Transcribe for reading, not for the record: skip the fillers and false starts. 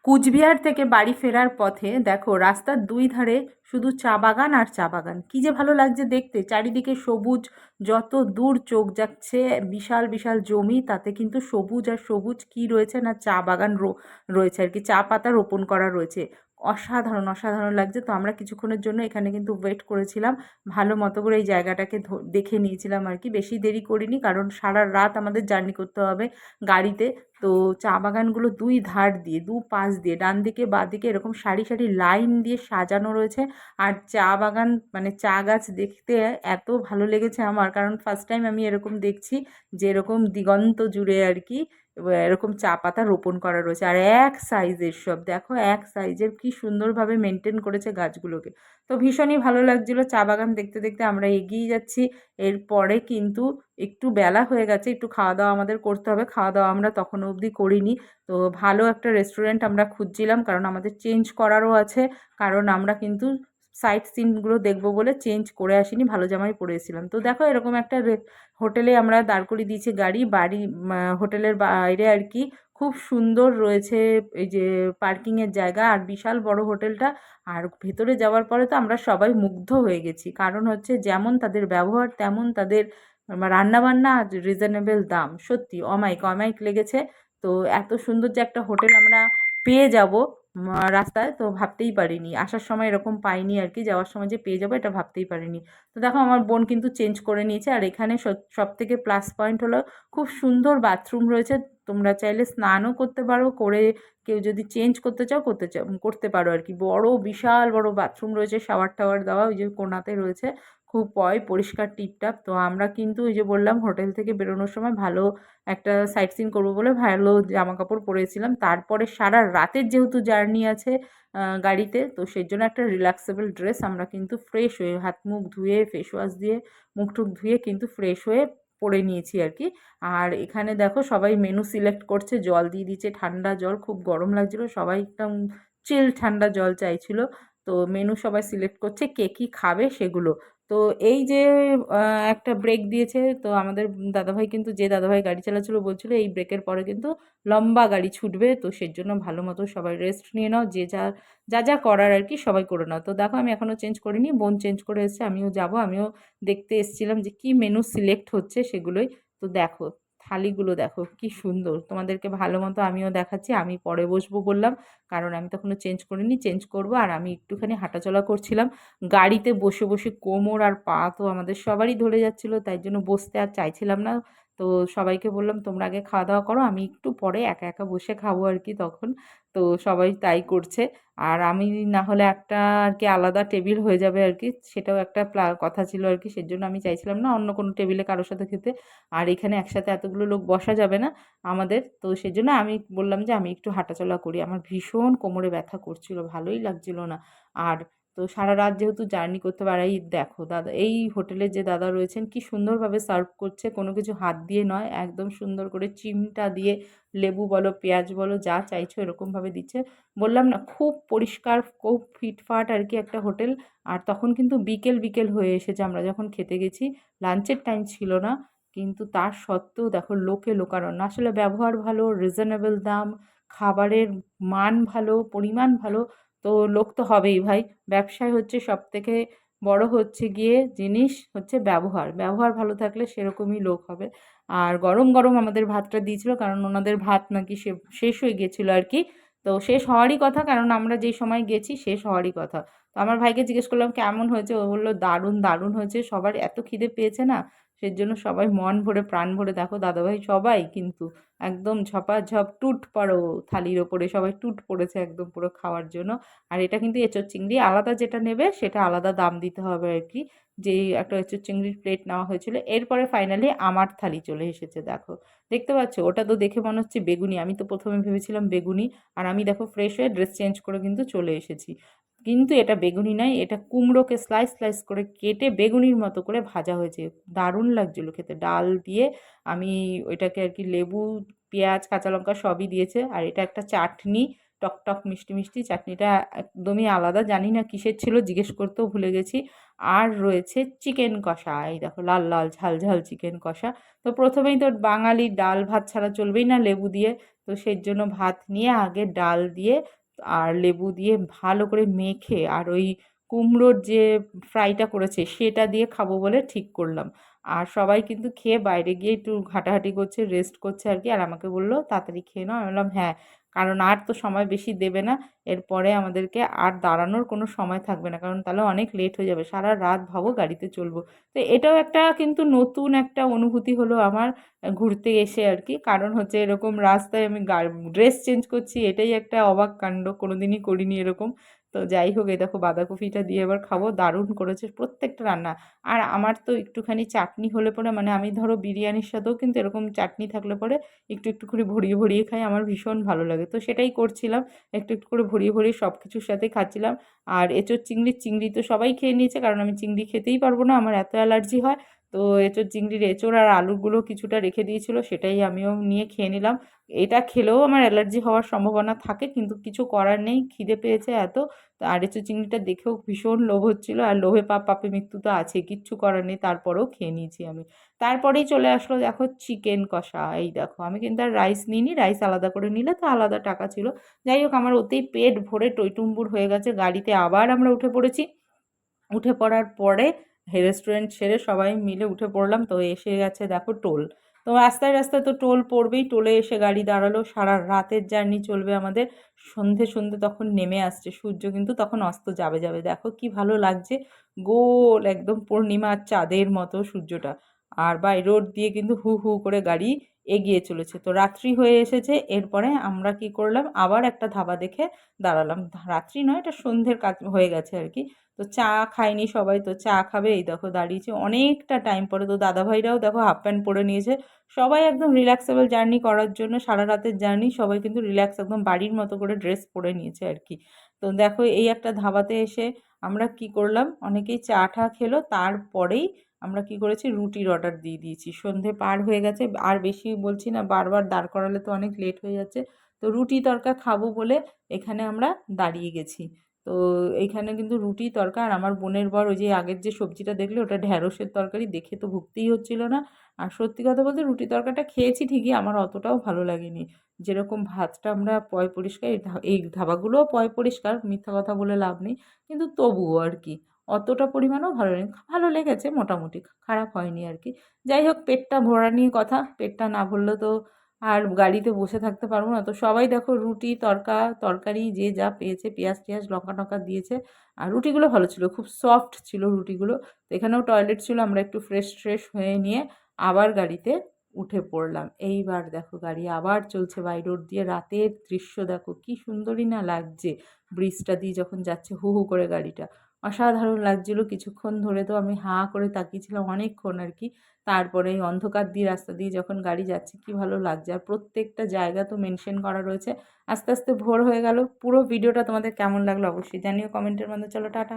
কুচবিহার থেকে বাড়ি ফেরার পথে দেখো রাস্তার দুই ধারে শুধু চা বাগান আর চা বাগান, কি যে ভালো লাগছে দেখতে। চারিদিকে সবুজ, যত দূর চোখ যাচ্ছে বিশাল বিশাল জমি, তাতে কিন্তু সবুজ আর সবুজ কি রয়েছে না চা বাগান রয়েছে আর কি, চা পাতা রোপণ করা রয়েছে। অসাধারণ অসাধারণ লাগছে। তো আমরা কিছুক্ষণের জন্য এখানে কিন্তু ওয়েট করেছিলাম, ভালো মতো করে এই জায়গাটাকে দেখে নিয়েছিলাম আর কি। বেশি দেরি করিনি, কারণ সারা রাত আমাদের জার্নি করতে হবে গাড়িতে। তো চা বাগানগুলো দুই ধার দিয়ে, দু পাশ দিয়ে, ডান দিকে বাঁ দিকে এরকম সারি সারি লাইন দিয়ে সাজানো রয়েছে। আর চা বাগান মানে চা গাছ দেখতে এত ভালো লেগেছে আমার, কারণ ফার্স্ট টাইম আমি এরকম দেখছি যে এরকম দিগন্ত জুড়ে আর কি এরকম চা পাতা রোপণ করা রয়েছে। আর এক সাইজের সব, দেখো এক সাইজের, কি সুন্দরভাবে মেনটেন করেছে গাছগুলোকে। তো ভীষণই ভালো লাগছিল চা বাগান দেখতে দেখতে আমরা এগিয়ে যাচ্ছি। এরপরে কিন্তু একটু বেলা হয়ে গেছে, একটু খাওয়া দাওয়া আমাদের করতে হবে। খাওয়া দাওয়া আমরা তখনও অবধি করিনি। তো ভালো একটা রেস্টুরেন্ট আমরা খুঁজছিলাম, কারণ আমাদের চেঞ্জ করারও আছে, কারণ আমরা কিন্তু সাইট সিনগুলো দেখবো বলে চেঞ্জ করে আসিনি, ভালো জামাই পরে এসেছিলাম। তো দেখো এরকম একটা হোটেলে আমরা দাঁড় করিয়ে দিয়েছি গাড়ি, হোটেলের বাইরে আর কি। খুব সুন্দর রয়েছে এই যে পার্কিংয়ের জায়গা, আর বিশাল বড় হোটেলটা। আর ভেতরে যাওয়ার পরে তো আমরা সবাই মুগ্ধ হয়ে গেছি, কারণ হচ্ছে যেমন তাদের ব্যবহার তেমন তাদের রান্নাবান্না, আর রিজনেবল দাম। সত্যি অমায়িক অমায়িক লেগেছে। তো এত সুন্দর যে একটা হোটেল আমরা পেয়ে যাব রাস্তায়, তো ভাবতেই পারিনি। আসার সময় এরকম পাইনি আর কি, যাওয়ার সময় যে পেয়ে যাবো এটা ভাবতেই পারিনি। তো দেখো আমার বোন কিন্তু চেঞ্জ করে নিয়েছে। আর এখানে সব থেকে প্লাস পয়েন্ট হলো খুব সুন্দর বাথরুম রয়েছে। তোমরা চাইলে স্নানও করতে পারো, করে কেউ যদি চেঞ্জ করতে চাও করতে পারো আর কি। বড় বিশাল বড় বাথরুম রয়েছে, শাওয়ার টাওয়ার দেওয়া ওই যে কোণাতে রয়েছে। খুব পরিষ্কার টিপটাপ। তো আমরা কিন্তু ওই যে বললাম হোটেল থেকে বেরোনোর সময় ভালো একটা সাইট সিন করবো বলে ভালো জামা কাপড় পরেছিলাম। তারপরে সারা রাতের যেহেতু জার্নি আছে গাড়িতে, তো সেই জন্য একটা রিল্যাক্সেবল ড্রেস আমরা কিন্তু ফ্রেশ হয়ে হাত মুখ ধুয়ে ফেস ওয়াশ দিয়ে মুখ টুক ধুয়ে কিন্তু ফ্রেশ হয়ে পরে নিয়েছি আর কি। আর এখানে দেখো সবাই মেনু সিলেক্ট করছে, জল দিয়ে দিচ্ছে ঠান্ডা জল, খুব গরম লাগছিল, সবাই একদম চিল ঠান্ডা জল চাইছিল। তো মেনু সবাই সিলেক্ট করছে কে কী খাবে সেগুলো। তো এই যে একটা ব্রেক দিয়েছে, তো আমাদের দাদাভাই কিন্তু, যে দাদাভাই গাড়ি চালাচ্ছিল, বলছিল এই ব্রেকের পরে কিন্তু লম্বা গাড়ি ছুটবে, তো সেই জন্য ভালো মতো সবাই রেস্ট নিয়ে নাও, যে যা যা যা করার আর কি সবাই করে নাও। তো দেখো আমি এখনও চেঞ্জ করিনি, বোন চেঞ্জ করে এসেছে, আমিও যাব, আমিও দেখতে এসেছিলাম যে কি মেনু সিলেক্ট হচ্ছে সেগুলোই। তো দেখো থালিগুলো দেখো কি সুন্দর, তোমাদেরকে ভালো মতো আমিও দেখাচ্ছি। আমি পরে বসবো বললাম, কারণ আমি তখনও চেঞ্জ করিনি, চেঞ্জ করব। আর আমি একটুখানি হাঁটাচলা করছিলাম গাড়িতে বসে বসে, কোমর আর পা তো আমাদের সবারই ধরে যাচ্ছিল, তাই জন্য বসতে আর চাইছিলাম না। তো সবাইকে বললাম তোমরা আগে খাওয়া দাওয়া করো, আমি একটু পরে একা একা বসে খাবো আর কি তখন। তো সবাই তাই করছে। আর আমি না হলে একটা আর কি আলাদা টেবিল হয়ে যাবে আর কি, সেটাও একটা কথা ছিল আর কি, সেজন্য আমি চাইছিলাম না অন্য কোনো টেবিলে কারোর সাথে খেতে। আর এখানে একসাথে এতগুলো লোক বসা যাবে না আমাদের, তো সেজন্য আমি বললাম যে আমি একটু হাঁটাচলা করি। আমার ভীষণ কোমরে ব্যথা করছিল, ভালোই লাগছিল না। আর তো সারা রাত যেহেতু জার্নি করতে পারে, এই দেখো দাদা, এই হোটেলের যে দাদা রয়েছেন কি সুন্দরভাবে সার্ভ করছে, কোনো কিছু হাত দিয়ে নয়, একদম সুন্দর করে চিমটা দিয়ে লেবু বলো পেঁয়াজ বলো যা চাইছো এরকমভাবে দিচ্ছে। বললাম না খুব পরিষ্কার, খুব ফিটফাট আর কি একটা হোটেল। আর তখন কিন্তু বিকেল বিকেল হয়ে এসেছে, আমরা যখন খেতে গেছি লাঞ্চের টাইম ছিল না। কিন্তু তার সত্ত্বেও দেখো লোকে লোকারণ্য, আসলে ব্যবহার ভালো, রিজনেবল দাম, খাবারের মান ভালো, পরিমাণ ভালো। তো লোক তো হবেই ভাই, ব্যবসায় হচ্ছে সব থেকে বড় হচ্ছে গিয়ে জিনিস হচ্ছে ব্যবহার, ব্যবহার ভালো থাকলে সেরকমই লোক হবে। আর গরম গরম আমাদের ভাতটা দিয়েছিল, কারণ ওনাদের ভাত নাকি শেষ হয়ে গেছিলো আর কি। তো শেষ হওয়ারই কথা, কারণ আমরা যেই সময় গেছি শেষ হওয়ারই কথা। তো আমার ভাইকে জিজ্ঞেস করলাম কেমন হয়েছে, ও বললো দারুণ দারুণ হয়েছে, সবার এত খিদে পেয়েছে না, সেজন্য সবাই মন ভরে প্রাণ ভরে, দেখো দাদাভাই সবাই কিন্তু একদম ঝপাঝপ টুট পড়ো থালির ওপরে, সবাই টুট পড়েছে একদম পুরো খাওয়ার জন্য। আর এটা কিন্তু এঁচোড় চিংড়ি, আলাদা যেটা নেবে সেটা আলাদা দাম দিতে হবে আর কি। যেই একটা এঁচোড় চিংড়ির প্লেট নেওয়া হয়েছিল, এরপরে ফাইনালি আমার থালি চলে এসেছে। দেখো দেখতে পাচ্ছ, ওটা তো দেখে মনে হচ্ছে বেগুনি, আমি তো প্রথমে ভেবেছিলাম বেগুনি। আর আমি দেখো ফ্রেশ হয়ে ড্রেস চেঞ্জ করে কিন্তু চলে এসেছি, কিন্তু এটা বেগুনি নয়, এটা কুমড়োকে স্লাইস স্লাইস করে কেটে বেগুনির মতো করে ভাজা হয়েছে। দারুণ লাগছিলো খেতে, ডাল দিয়ে আমি ওইটাকে আর কি লেবু পেঁয়াজ কাঁচা লঙ্কা সবই দিয়েছে। আর এটা একটা চাটনি, টক মিষ্টি মিষ্টি চাটনিটা একদমই আলাদা, জানি না কিসের ছিল, জিজ্ঞেস করতেও ভুলে গেছি। আর রয়েছে চিকেন কষা, এই দেখো লাল লাল ঝাল ঝাল চিকেন কষা। তো প্রথমেই তো বাঙালির ডাল ভাত ছাড়া চলবেই না লেবু দিয়ে, তো সেই জন্য ভাত নিয়ে আগে ডাল দিয়ে আর লেবু দিয়ে ভালো করে মেখে আর ওই কুমড়োর যে ফ্রাইটা করেছে সেটা দিয়ে খাবো বলে ঠিক করলাম। আর সবাই কিন্তু খেয়ে বাইরে গিয়ে একটু ঘাটাঘাটি করছে, রেস্ট করছে আর কি। আর আমাকে বললো তাড়াতাড়ি খেয়ে নাও। আমি বললাম হ্যাঁ, কারণ আর তো সময় বেশি দেবে না, এরপরে আমাদেরকে আর দাঁড়ানোর কোনো সময় থাকবে না, কারণ তাহলে অনেক লেট হয়ে যাবে, সারা রাত ভাবো গাড়িতে চলবো। তো এটাও একটা কিন্তু নতুন একটা অনুভূতি হলো আমার ঘুরতে এসে আর কি। কারণ হচ্ছে এরকম রাস্তায় আমি ড্রেস চেঞ্জ করছি, এটাই একটা অবাক কাণ্ড, কোনোদিনই করিনি এরকম। তো যাই হোক, এই দেখো বাঁধাকপিটা দিয়ে এবার খাবো, দারুণ করেছে প্রত্যেকটা রান্না। আর আমার তো একটুখানি চাটনি হলে পরে, মানে আমি ধরো বিরিয়ানির সাথেও কিন্তু এরকম চাটনি থাকলে পরে একটু একটু করে ভরিয়ে ভরিয়ে খাই, আমার ভীষণ ভালো লাগে। তো সেটাই করছিলাম, একটু একটু করে ভরিয়ে ভরিয়ে সব কিছুর সাথে খাচ্ছিলাম। আর এঁচোড় চিংড়ি তো সবাই খেয়ে নিয়েছে, কারণ আমি চিংড়ি খেতেই পারবো না, আমার এত অ্যালার্জি হয়। তো এঁচোড় আর আলুগুলো কিছুটা রেখে দিয়েছিল, সেটাই আমিও নিয়ে খেয়ে নিলাম। এটা খেলেও আমার অ্যালার্জি হওয়ার সম্ভাবনা থাকে, কিন্তু কিছু করার নেই, খিদে পেয়েছে এত। তো আর এঁচোড় চিংড়িটা দেখেও ভীষণ লোভ হচ্ছিলো, আর লোভে পাপ পাপে মৃত্যু তো আছে, কিচ্ছু করার নেই, তারপরেও খেয়ে নিয়েছি আমি। তারপরেই চলে আসলো দেখো চিকেন কষা, এই দেখো আমি কিন্তু আর রাইস নিইনি, রাইস আলাদা করে নিলে তো আলাদা টাকা ছিল। যাই হোক, আমার ওতেই পেট ভরে টইটুম্বুর হয়ে গেছে। গাড়িতে আবার আমরা উঠে পড়েছি। উঠে পড়ার পরে রেস্টুরেন্ট ছেড়ে সবাই মিলে উঠে পড়লাম। তো এসে গেছে দেখো টোল। তো রাস্তায় রাস্তায় তো টোল পড়বেই, টোলে এসে গাড়ি দাঁড়ালো। সারা রাতের জার্নি চলবে আমাদের। সন্ধে সন্ধে তখন নেমে আসছে, সূর্য কিন্তু তখন অস্ত যাবে যাবে। দেখো কি ভালো লাগছে, গোল একদম পূর্ণিমার চাঁদের মতো সূর্যটা। আর বাই রোড দিয়ে কিন্তু হু হু করে গাড়ি এগিয়ে চলেছে। তো রাত্রি হয়ে এসেছে, এরপরে আমরা কি করলাম, আবার একটা ধাবা দেখে দাঁড়ালাম। রাত্রি নয়, এটা সন্ধ্যের কাজ হয়ে গেছে আর কি। তো চা খায়নি সবাই, তো চা খাবে, এই দেখো দাঁড়িয়েছে অনেকটা টাইম পরে। তো দাদাভাইরাও দেখো হাফ প্যান্ট পরে নিয়েছে, সবাই একদম রিল্যাক্সেবল জার্নি করার জন্য, সারা রাতের জার্নি, সবাই কিন্তু রিল্যাক্স একদম বাড়ির মতো করে ড্রেস পরে নিয়েছে আর কি। তো দেখো এই একটা ধাবাতে এসে আমরা কি করলাম, অনেকেই চা টা খেলো, তারপরেই আমরা কি করেছি, রুটির অর্ডার দিয়ে দিয়েছি। সন্ধে পার হয়ে গেছে, আর বেশি বলছি না, বারবার দাঁড় করালে তো অনেক লেট হয়ে যাচ্ছে। তো রুটি তরকা খাবো বলে এখানে আমরা দাঁড়িয়ে গেছি। তো এইখানে কিন্তু রুটি তরকা, আর আমার বোনের বর ওই যে আগের যে সবজিটা দেখলে ওটা ঢ্যাঁড়সের তরকারি, দেখে তো ভুগতেই হচ্ছিল না। আর সত্যি কথা বলতে রুটি তরকাটা খেয়েছি ঠিকই, আমার অতটাও ভালো লাগেনি। যেরকম ভাতটা আমরা পয় পরিষ্কার, এই ধাবাগুলোও পয় পরিষ্কার, মিথ্যা কথা বলে লাভ নেই, কিন্তু তবুও আর কি অতটা পরিমাণেও ভালো নেই। ভালো লেগেছে মোটামুটি, খারাপ হয়নি আর কি। যাই হোক, পেটটা ভরা নিয়ে কথা, পেটটা না ভরলে তো আর গাড়িতে বসে থাকতে পারবো না। তো সবাই দেখো রুটি তরকারি যে যা পেয়েছে, পেঁয়াজ টিয়াজ লঙ্কা টঙ্কা দিয়েছে। আর রুটিগুলো ভালো ছিল, খুব সফট ছিল রুটিগুলো। তো এখানেও টয়লেট ছিল, আমরা একটু ফ্রেশ হয়ে নিয়ে আবার গাড়িতে উঠে পড়লাম। এইবার দেখো গাড়ি আবার চলছে বাই রোড দিয়ে, রাতের দৃশ্য দেখো কি সুন্দরই না লাগছে, ব্রিজটা দিয়ে যখন যাচ্ছে হু হু করে গাড়িটা, অসাধারণ লাগছিল। কিছুক্ষণ ধরে তো আমি হাঁ করে তাকিয়েছিলাম অনেকক্ষণ আর কি। তারপরে এই অন্ধকার দিয়ে রাস্তা দিয়ে যখন গাড়ি যাচ্ছে কি ভালো লাগছে, আর প্রত্যেকটা জায়গা তো মেনশন করা রয়েছে। আস্তে আস্তে ভোর হয়ে গেল। পুরো ভিডিওটা তোমাদের কেমন লাগলো অবশ্যই জানিও কমেন্টের মধ্যে। চলো টাটা।